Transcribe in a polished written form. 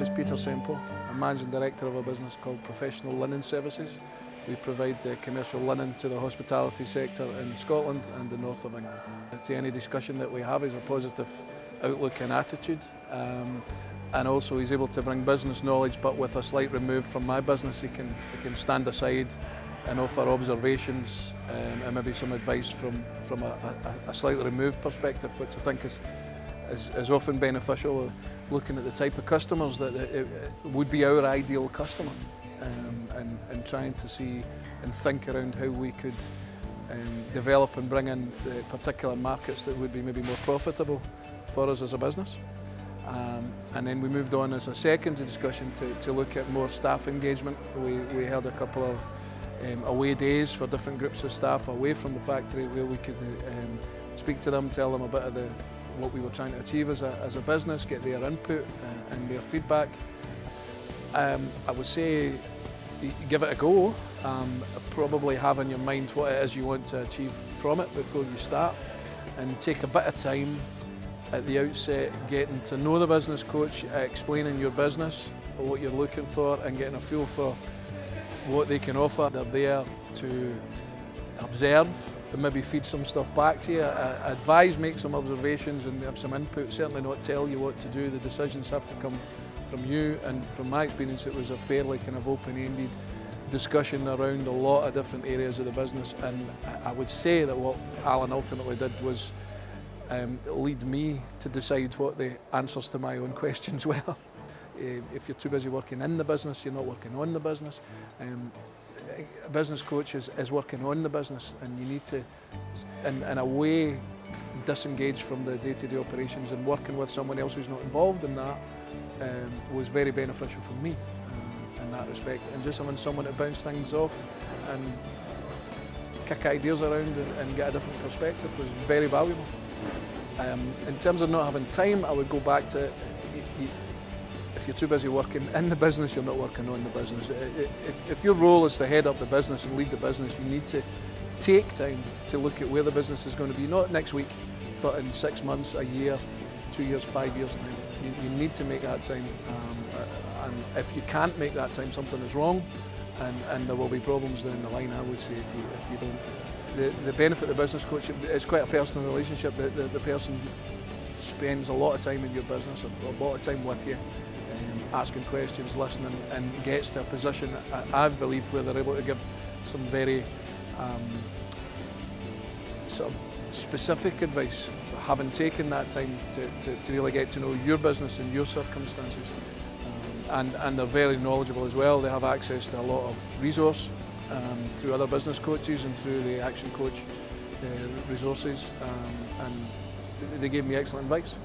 is Peter Semple. I'm Managing Director of a business called Professional Linen Services. We provide commercial linen to the hospitality sector in Scotland and the north of England. To any discussion that we have is a positive outlook and attitude, and also he's able to bring business knowledge, but with a slight remove from my business. He can stand aside and offer observations and maybe some advice from a slightly removed perspective, which I think is often beneficial, looking at the type of customers that it would be our ideal customer, and trying to see and think around how we could develop and bring in the particular markets that would be maybe more profitable for us as a business. And then we moved on as a second discussion to look at more staff engagement. We held a couple of away days for different groups of staff away from the factory, where we could speak to them, tell them a bit of what we were trying to achieve as a business, get their input and their feedback. I would say give it a go. Probably have in your mind what it is you want to achieve from it before you start, and take a bit of time at the outset getting to know the business coach, explaining your business, what you're looking for, and getting a feel for what they can offer. They're there to observe and maybe feed some stuff back to you, advise, make some observations and have some input, certainly not tell you what to do. The decisions have to come from you, and from my experience it was a fairly kind of open-ended discussion around a lot of different areas of the business, and I would say that what Alan ultimately did was lead me to decide what the answers to my own questions were. If you're too busy working in the business, you're not working on the business. A business coach is working on the business, and you need to, in a way, disengage from the day-to-day operations, and working with someone else who's not involved in that was very beneficial for me in that respect. And just having someone to bounce things off and kick ideas around and get a different perspective was very valuable. In terms of not having time, I would go back to, if you're too busy working in the business, you're not working on the business. If your role is to head up the business and lead the business, you need to take time to look at where the business is going to be, not next week, but in 6 months, a year, 2 years, 5 years time. You need to make that time, and if you can't make that time, something is wrong, and there will be problems down the line, I would say, if you don't. The benefit of the business coach is quite a personal relationship. The person spends a lot of time in your business, a lot of time with you, asking questions, listening, and gets to a position, I believe, where they're able to give some very sort of specific advice, having taken that time to really get to know your business and your circumstances. And they're very knowledgeable as well. They have access to a lot of resource through other business coaches and through the Action Coach resources, and they gave me excellent advice.